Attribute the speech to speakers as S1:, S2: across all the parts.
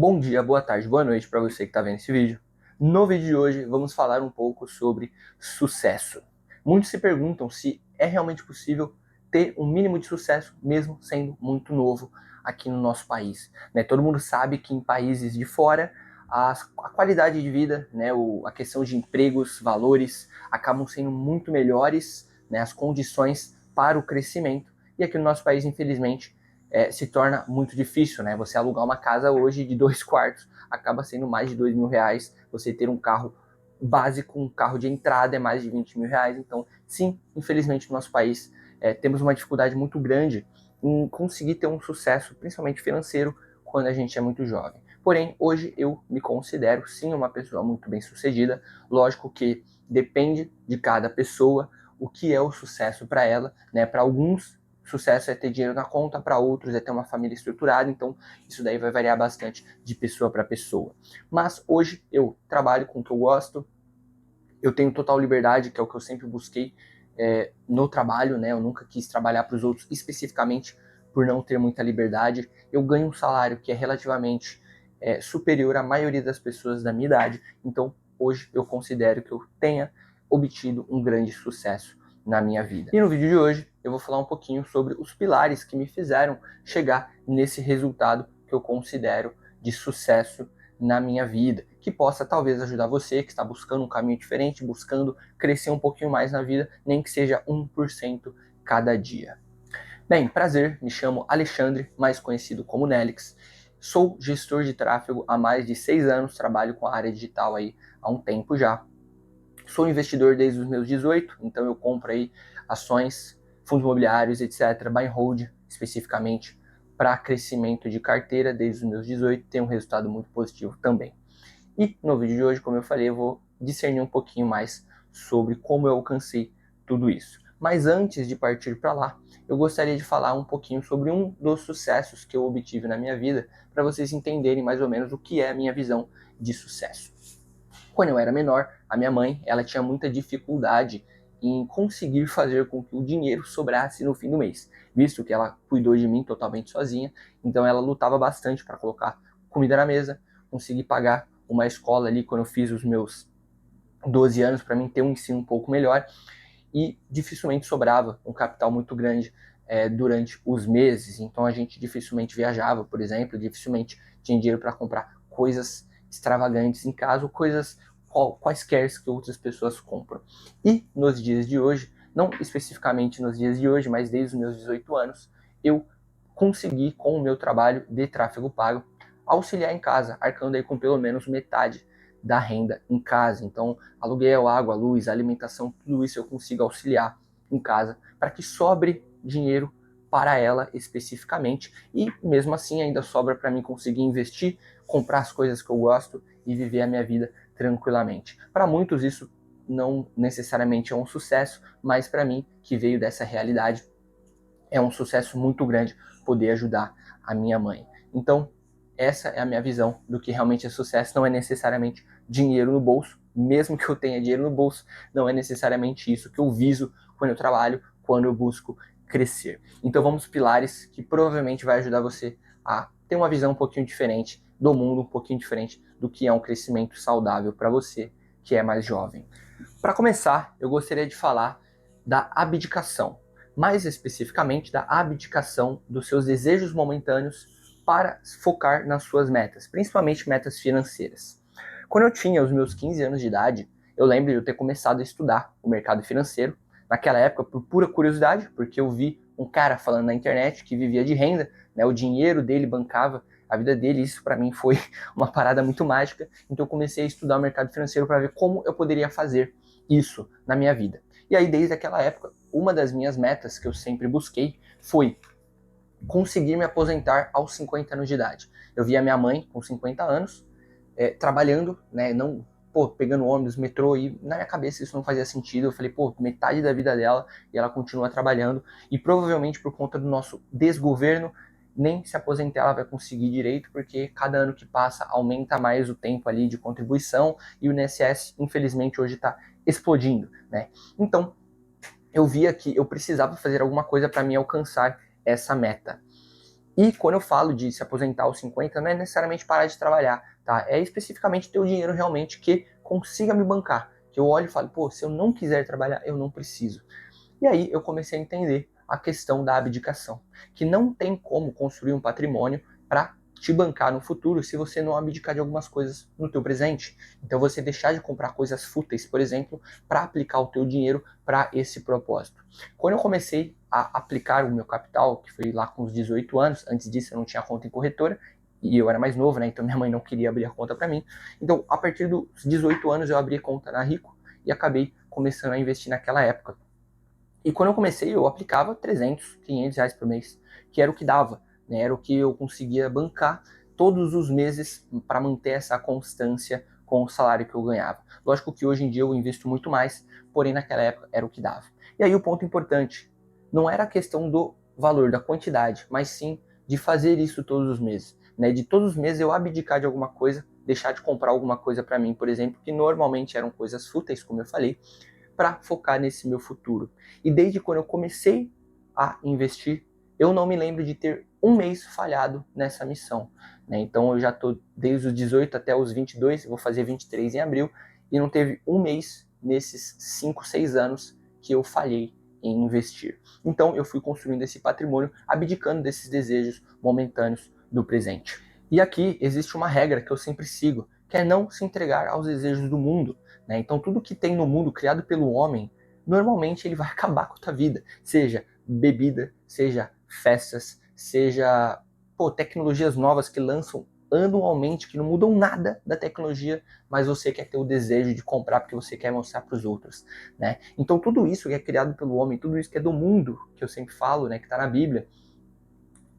S1: Bom dia, boa tarde, boa noite para você que está vendo esse vídeo. No vídeo de hoje vamos falar um pouco sobre sucesso. Muitos se perguntam se é realmente possível ter um mínimo de sucesso mesmo sendo muito novo aqui no nosso país. Todo mundo sabe que em países de fora a qualidade de vida, a questão de empregos, valores acabam sendo muito melhores, as condições para o crescimento. E aqui no nosso país, infelizmente, se torna muito difícil, Você alugar uma casa hoje de 2 quartos acaba sendo mais de R$ 2.000. Você ter um carro básico, um carro de entrada é mais de R$ 20.000. Então, sim, infelizmente no nosso país temos uma dificuldade muito grande em conseguir ter um sucesso, principalmente financeiro, quando a gente é muito jovem. Porém, hoje eu me considero sim uma pessoa muito bem sucedida. Lógico que depende de cada pessoa o que é o sucesso para ela, Para alguns, sucesso é ter dinheiro na conta, para outros é ter uma família estruturada, então isso daí vai variar bastante de pessoa para pessoa. Mas hoje eu trabalho com o que eu gosto, eu tenho total liberdade, que é o que eu sempre busquei no trabalho, Eu nunca quis trabalhar para os outros especificamente por não ter muita liberdade. Eu ganho um salário que é relativamente superior à maioria das pessoas da minha idade, então hoje eu considero que eu tenha obtido um grande sucesso na minha vida. E no vídeo de hoje eu vou falar um pouquinho sobre os pilares que me fizeram chegar nesse resultado que eu considero de sucesso na minha vida, que possa talvez ajudar você que está buscando um caminho diferente, buscando crescer um pouquinho mais na vida, nem que seja 1% cada dia. Bem, prazer, me chamo Alexandre, mais conhecido como Nelix. Sou gestor de tráfego há mais de 6 anos, trabalho com a área digital aí há um tempo já. Sou investidor desde os meus 18, então eu compro aí ações, fundos imobiliários, etc., buy and hold, especificamente para crescimento de carteira desde os meus 18, tem um resultado muito positivo também. E no vídeo de hoje, como eu falei, eu vou discernir um pouquinho mais sobre como eu alcancei tudo isso. Mas antes de partir para lá, eu gostaria de falar um pouquinho sobre um dos sucessos que eu obtive na minha vida, para vocês entenderem mais ou menos o que é a minha visão de sucesso. Quando eu era menor, a minha mãe, ela tinha muita dificuldade em conseguir fazer com que o dinheiro sobrasse no fim do mês, visto que ela cuidou de mim totalmente sozinha, então ela lutava bastante para colocar comida na mesa, conseguir pagar uma escola ali quando eu fiz os meus 12 anos para mim ter um ensino um pouco melhor, e dificilmente sobrava um capital muito grande durante os meses, então a gente dificilmente viajava, por exemplo, dificilmente tinha dinheiro para comprar coisas extravagantes em casa, ou coisas quaisquer que outras pessoas compram. E nos dias de hoje, não especificamente nos dias de hoje, mas desde os meus 18 anos, eu consegui, com o meu trabalho de tráfego pago, auxiliar em casa, arcando aí com pelo menos metade da renda em casa. Então, aluguel, água, luz, alimentação, tudo isso eu consigo auxiliar em casa para que sobre dinheiro para ela especificamente, e mesmo assim ainda sobra para mim conseguir investir, comprar as coisas que eu gosto e viver a minha vida tranquilamente. Para muitos isso não necessariamente é um sucesso, mas para mim, que veio dessa realidade, é um sucesso muito grande poder ajudar a minha mãe. Então, essa é a minha visão do que realmente é sucesso. Não é necessariamente dinheiro no bolso, mesmo que eu tenha dinheiro no bolso, não é necessariamente isso que eu viso quando eu trabalho, quando eu busco crescer. Então vamos pilares que provavelmente vai ajudar você a ter uma visão um pouquinho diferente do mundo, um pouquinho diferente do que é um crescimento saudável para você que é mais jovem. Para começar, eu gostaria de falar da abdicação, mais especificamente da abdicação dos seus desejos momentâneos para focar nas suas metas, principalmente metas financeiras. Quando eu tinha os meus 15 anos de idade, eu lembro de eu ter começado a estudar o mercado financeiro, naquela época por pura curiosidade, porque eu vi um cara falando na internet que vivia de renda, o dinheiro dele bancava a vida dele, isso para mim foi uma parada muito mágica, então eu comecei a estudar o mercado financeiro para ver como eu poderia fazer isso na minha vida. E aí, desde aquela época, uma das minhas metas que eu sempre busquei foi conseguir me aposentar aos 50 anos de idade. Eu via minha mãe com 50 anos trabalhando, não pegando ônibus, metrô, e na minha cabeça isso não fazia sentido. Eu falei, metade da vida dela e ela continua trabalhando, e provavelmente por conta do nosso desgoverno, nem se aposentar ela vai conseguir direito, porque cada ano que passa aumenta mais o tempo ali de contribuição, e o INSS, infelizmente, hoje está explodindo, Então, eu via que eu precisava fazer alguma coisa para me alcançar essa meta. E quando eu falo de se aposentar aos 50, não é necessariamente parar de trabalhar, tá? É especificamente ter o dinheiro realmente que consiga me bancar. Que eu olho e falo, pô, se eu não quiser trabalhar, eu não preciso. E aí eu comecei a entender a questão da abdicação, que não tem como construir um patrimônio para te bancar no futuro se você não abdicar de algumas coisas no teu presente. Então você deixar de comprar coisas fúteis, por exemplo, para aplicar o teu dinheiro para esse propósito. Quando eu comecei a aplicar o meu capital, que foi lá com os 18 anos, antes disso eu não tinha conta em corretora, e eu era mais novo, né? Então minha mãe não queria abrir a conta para mim. Então, a partir dos 18 anos eu abri conta na Rico e acabei começando a investir naquela época. E quando eu comecei, eu aplicava 300, 500 reais por mês, que era o que dava, né? Era o que eu conseguia bancar todos os meses para manter essa constância com o salário que eu ganhava. Lógico que hoje em dia eu investo muito mais, porém naquela época era o que dava. E aí o ponto importante, não era a questão do valor, da quantidade, mas sim de fazer isso todos os meses, né? De todos os meses eu abdicar de alguma coisa, deixar de comprar alguma coisa para mim, por exemplo, que normalmente eram coisas fúteis, como eu falei, para focar nesse meu futuro. E desde quando eu comecei a investir, eu não me lembro de ter um mês falhado nessa missão, né? Então eu já estou desde os 18 até os 22, vou fazer 23 em abril, e não teve um mês nesses 5, 6 anos que eu falhei em investir. Então eu fui construindo esse patrimônio, abdicando desses desejos momentâneos do presente. E aqui existe uma regra que eu sempre sigo, que é não se entregar aos desejos do mundo, né? Então tudo que tem no mundo criado pelo homem, normalmente ele vai acabar com a tua vida, seja bebida, seja festas, seja tecnologias novas que lançam anualmente, que não mudam nada da tecnologia, mas você quer ter o desejo de comprar porque você quer mostrar para os outros, né? Então tudo isso que é criado pelo homem, tudo isso que é do mundo, que eu sempre falo, né, que está na Bíblia,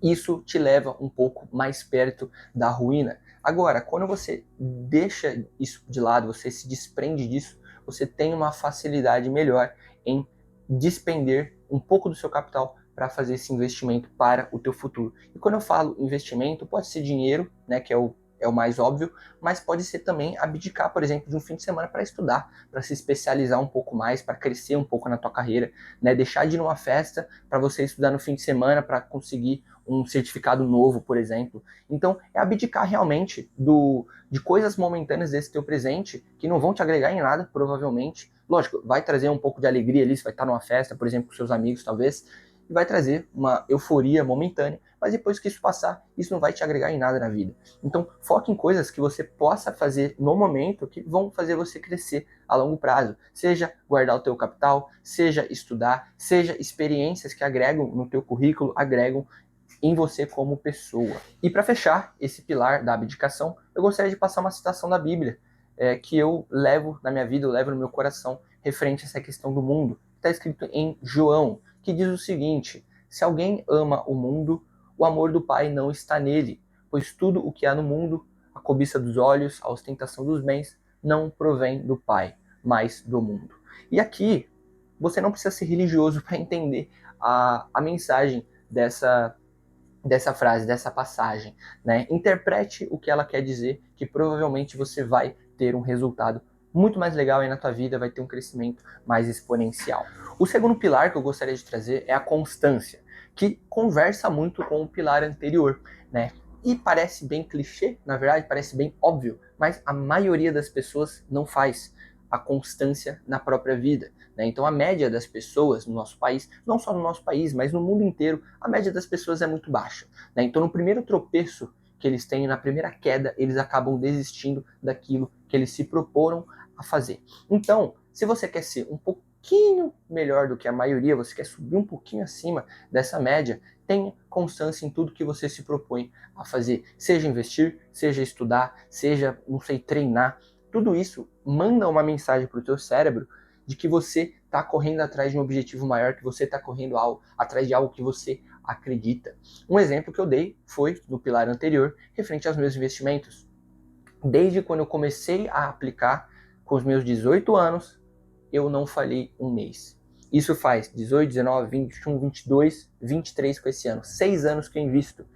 S1: isso te leva um pouco mais perto da ruína. Agora, quando você deixa isso de lado, você se desprende disso, você tem uma facilidade melhor em despender um pouco do seu capital para fazer esse investimento para o teu futuro. E quando eu falo investimento, pode ser dinheiro, né, que é o mais óbvio, mas pode ser também abdicar, por exemplo, de um fim de semana para estudar, para se especializar um pouco mais, para crescer um pouco na tua carreira, né, deixar de ir numa festa para você estudar no fim de semana para conseguir um certificado novo, por exemplo. Então, é abdicar realmente de coisas momentâneas desse teu presente que não vão te agregar em nada, provavelmente. Lógico, vai trazer um pouco de alegria ali, você vai estar numa festa, por exemplo, com seus amigos, talvez, e vai trazer uma euforia momentânea, mas depois que isso passar, isso não vai te agregar em nada na vida. Então, foque em coisas que você possa fazer no momento que vão fazer você crescer a longo prazo. Seja guardar o teu capital, seja estudar, seja experiências que agregam no teu currículo, agregam em você como pessoa. E para fechar esse pilar da abdicação, eu gostaria de passar uma citação da Bíblia, que eu levo na minha vida, eu levo no meu coração, referente a essa questão do mundo. Está escrito em João, que diz o seguinte: se alguém ama o mundo, o amor do Pai não está nele, pois tudo o que há no mundo, a cobiça dos olhos, a ostentação dos bens, não provém do Pai, mas do mundo. E aqui, você não precisa ser religioso para entender a mensagem dessa frase, dessa passagem, né? Interprete o que ela quer dizer, que provavelmente você vai ter um resultado muito mais legal aí na tua vida, vai ter um crescimento mais exponencial. O segundo pilar que eu gostaria de trazer é a constância, que conversa muito com o pilar anterior, né? E parece bem clichê, na verdade, parece bem óbvio, mas a maioria das pessoas não faz a constância na própria vida, né? Então a média das pessoas no nosso país, não só no nosso país, mas no mundo inteiro, a média das pessoas é muito baixa, né? Então no primeiro tropeço que eles têm, na primeira queda, eles acabam desistindo daquilo que eles se proporam a fazer. Então, se você quer ser um pouquinho melhor do que a maioria, você quer subir um pouquinho acima dessa média, tenha constância em tudo que você se propõe a fazer. Seja investir, seja estudar, seja, não sei, treinar. Tudo isso manda uma mensagem para o teu cérebro de que você está correndo atrás de um objetivo maior, que você está correndo atrás de algo que você acredita. Um exemplo que eu dei foi no pilar anterior, referente aos meus investimentos. Desde quando eu comecei a aplicar, com os meus 18 anos, eu não falhei um mês. Isso faz 18, 19, 21, 22, 23 com esse ano. 6 anos que eu invisto.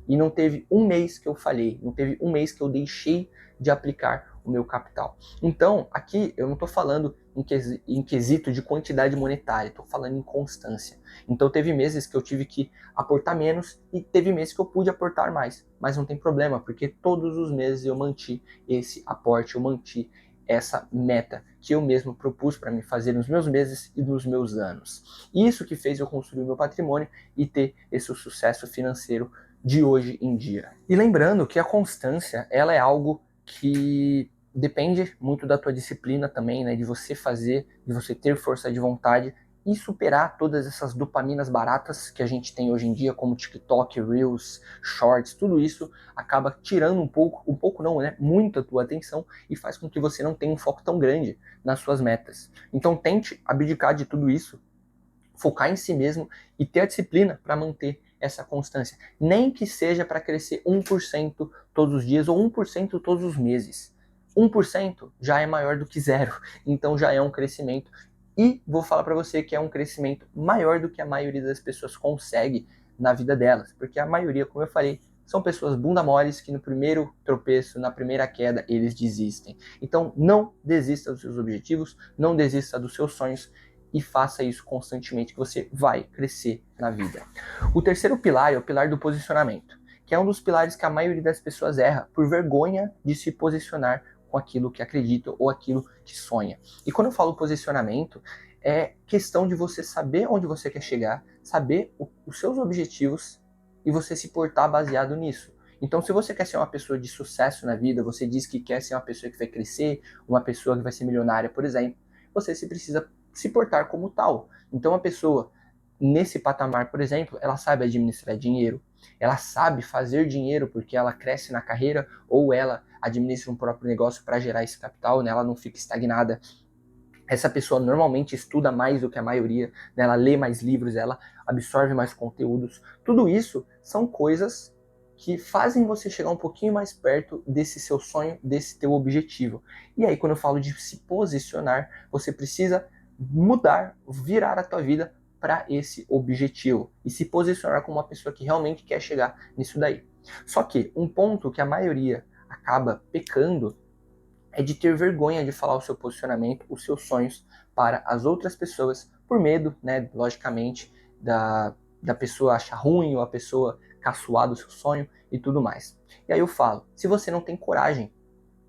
S1: E não teve um mês que eu falhei, não teve um mês que eu deixei de aplicar o meu capital. Então, aqui eu não estou falando em quesito de quantidade monetária, estou falando em constância. Então, teve meses que eu tive que aportar menos e teve meses que eu pude aportar mais. Mas não tem problema, porque todos os meses eu manti esse aporte, eu manti essa meta que eu mesmo propus para me fazer nos meus meses e nos meus anos. Isso que fez eu construir o meu patrimônio e ter esse sucesso financeiro de hoje em dia. E lembrando que a constância, ela é algo que depende muito da tua disciplina também, né, de você fazer, de você ter força de vontade e superar todas essas dopaminas baratas que a gente tem hoje em dia, como TikTok, Reels, Shorts, tudo isso acaba tirando um pouco não, né, muito a tua atenção e faz com que você não tenha um foco tão grande nas suas metas. Então tente abdicar de tudo isso, focar em si mesmo e ter a disciplina para manter essa constância. Nem que seja para crescer 1% todos os dias ou 1% todos os meses. 1% já é maior do que zero, então já é um crescimento. E vou falar para você que é um crescimento maior do que a maioria das pessoas consegue na vida delas, porque a maioria, como eu falei, são pessoas bunda moles que no primeiro tropeço, na primeira queda, eles desistem. Então não desista dos seus objetivos, não desista dos seus sonhos e faça isso constantemente que você vai crescer na vida. O terceiro pilar é o pilar do posicionamento, que é um dos pilares que a maioria das pessoas erra por vergonha de se posicionar com aquilo que acredita ou aquilo que sonha. E quando eu falo posicionamento, é questão de você saber onde você quer chegar, saber os seus objetivos e você se portar baseado nisso. Então, se você quer ser uma pessoa de sucesso na vida, você diz que quer ser uma pessoa que vai crescer, uma pessoa que vai ser milionária, por exemplo, você precisa se portar como tal. Então, a pessoa nesse patamar, por exemplo, ela sabe administrar dinheiro, ela sabe fazer dinheiro porque ela cresce na carreira ou ela administra um próprio negócio para gerar esse capital, né? Ela não fica estagnada. Essa pessoa normalmente estuda mais do que a maioria, né? Ela lê mais livros, ela absorve mais conteúdos. Tudo isso são coisas que fazem você chegar um pouquinho mais perto desse seu sonho, desse teu objetivo. E aí, quando eu falo de se posicionar, você precisa mudar, virar a tua vida para esse objetivo e se posicionar como uma pessoa que realmente quer chegar nisso daí. Só que um ponto que a maioria acaba pecando é de ter vergonha de falar o seu posicionamento, os seus sonhos para as outras pessoas, por medo, né, logicamente, da pessoa achar ruim ou a pessoa caçoar do seu sonho e tudo mais. E aí eu falo, se você não tem coragem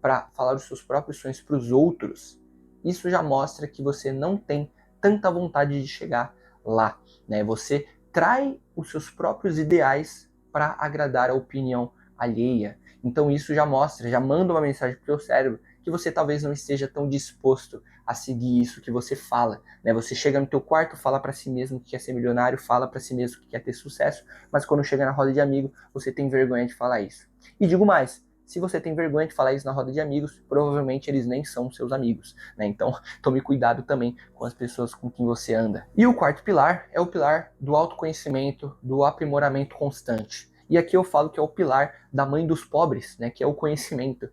S1: para falar os seus próprios sonhos para os outros, isso já mostra que você não tem tanta vontade de chegar lá, né? Você trai os seus próprios ideais para agradar a opinião alheia. Então isso já mostra, já manda uma mensagem para o seu cérebro que você talvez não esteja tão disposto a seguir isso que você fala, né? Você chega no teu quarto, fala para si mesmo que quer ser milionário, fala para si mesmo que quer ter sucesso, mas quando chega na roda de amigo, você tem vergonha de falar isso. E digo mais, se você tem vergonha de falar isso na roda de amigos, provavelmente eles nem são seus amigos, né? Então, tome cuidado também com as pessoas com quem você anda. E o quarto pilar é o pilar do autoconhecimento, do aprimoramento constante. E aqui eu falo que é o pilar da mãe dos pobres, né? Que é o conhecimento.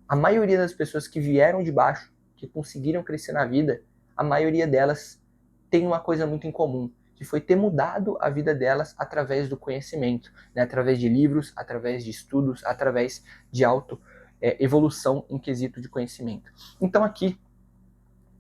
S1: A maioria das pessoas que vieram de baixo, que conseguiram crescer na vida, a maioria delas tem uma coisa muito em comum, que foi ter mudado a vida delas através do conhecimento, né? Através de livros, através de estudos, através de evolução em quesito de conhecimento. Então aqui,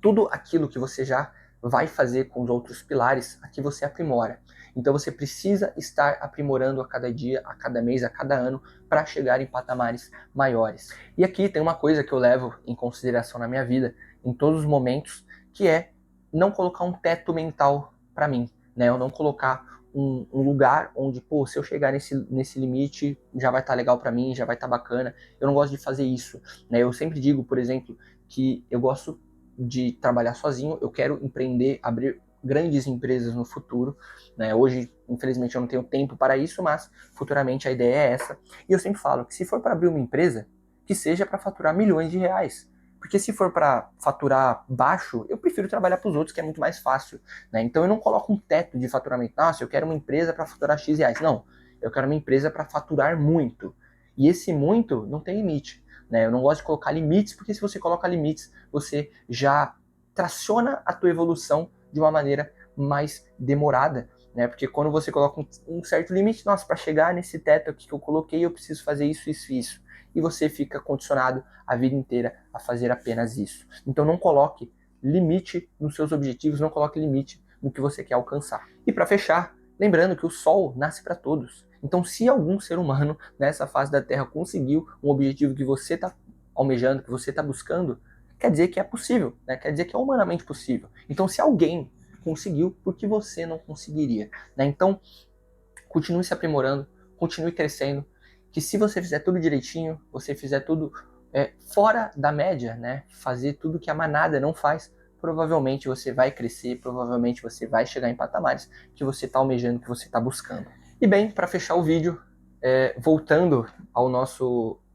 S1: tudo aquilo que você já vai fazer com os outros pilares, aqui você aprimora. Então você precisa estar aprimorando a cada dia, a cada mês, a cada ano, para chegar em patamares maiores. E aqui tem uma coisa que eu levo em consideração na minha vida, em todos os momentos, que é não colocar um teto mental para mim, né? Eu não colocar um lugar onde, pô, se eu chegar nesse limite, já vai estar legal para mim, já vai estar bacana. Eu não gosto de fazer isso, né? Eu sempre digo, por exemplo, que eu gosto de trabalhar sozinho, eu quero empreender, abrir grandes empresas no futuro, né? Hoje, infelizmente, eu não tenho tempo para isso, mas futuramente a ideia é essa. E eu sempre falo que se for para abrir uma empresa, que seja para faturar milhões de reais. Porque se for para faturar baixo, eu prefiro trabalhar para os outros, que é muito mais fácil, né? Então eu não coloco um teto de faturamento. Nossa, eu quero uma empresa para faturar X reais. Não, eu quero uma empresa para faturar muito. E esse muito não tem limite, né? Eu não gosto de colocar limites, porque se você coloca limites, você já traciona a tua evolução de uma maneira mais demorada, né? Porque quando você coloca um certo limite, nossa, para chegar nesse teto aqui que eu coloquei, eu preciso fazer isso, isso, isso. e você fica condicionado a vida inteira a fazer apenas isso. Então não coloque limite nos seus objetivos, não coloque limite no que você quer alcançar. E para fechar, lembrando que o sol nasce para todos. Então se algum ser humano nessa fase da Terra conseguiu um objetivo que você está almejando, que você está buscando, quer dizer que é possível, né? Quer dizer que é humanamente possível. Então se alguém conseguiu, por que você não conseguiria? Né? Então continue se aprimorando, continue crescendo, que se você fizer tudo direitinho, você fizer tudo fora da média, né? Fazer tudo que a manada não faz, provavelmente você vai crescer, provavelmente você vai chegar em patamares que você está almejando, que você está buscando. E bem, para fechar o vídeo, voltando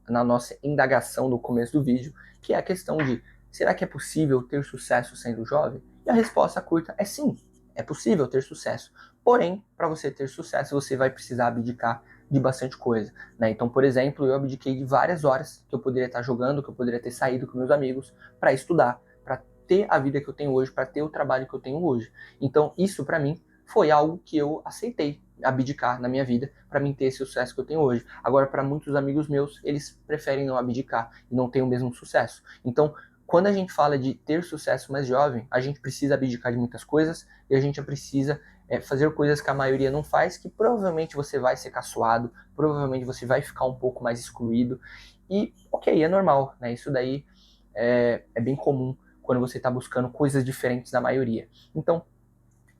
S1: na nossa indagação no começo do vídeo, que é a questão de, será que é possível ter sucesso sendo jovem? E a resposta curta é sim, é possível ter sucesso. Porém, para você ter sucesso, você vai precisar abdicar de bastante coisa, né? Então, por exemplo, eu abdiquei de várias horas que eu poderia estar jogando, que eu poderia ter saído com meus amigos para estudar, para ter a vida que eu tenho hoje, para ter o trabalho que eu tenho hoje. Então, isso para mim foi algo que eu aceitei abdicar na minha vida para mim ter esse sucesso que eu tenho hoje. Agora, para muitos amigos meus, eles preferem não abdicar e não ter o mesmo sucesso. Então, quando a gente fala de ter sucesso mais jovem, a gente precisa abdicar de muitas coisas e a gente precisa fazer coisas que a maioria não faz, que provavelmente você vai ser caçoado, provavelmente você vai ficar um pouco mais excluído. E, ok, é normal, né? Isso daí é bem comum quando você está buscando coisas diferentes da maioria. Então,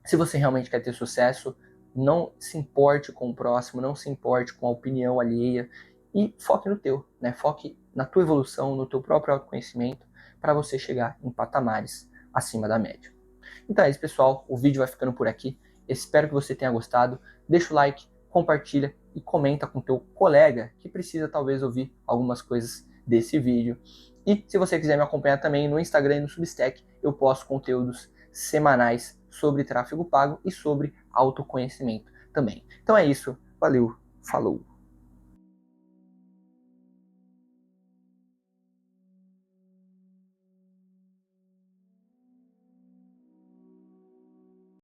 S1: se você realmente quer ter sucesso, não se importe com o próximo, não se importe com a opinião alheia e foque no teu, né? Foque na tua evolução, no teu próprio autoconhecimento, para você chegar em patamares acima da média. Então é isso, pessoal. O vídeo vai ficando por aqui. Espero que você tenha gostado. Deixa o like, compartilha e comenta com teu colega que precisa talvez ouvir algumas coisas desse vídeo. E se você quiser me acompanhar também no Instagram e no Substack, eu posto conteúdos semanais sobre tráfego pago e sobre autoconhecimento também. Então é isso. Valeu. Falou.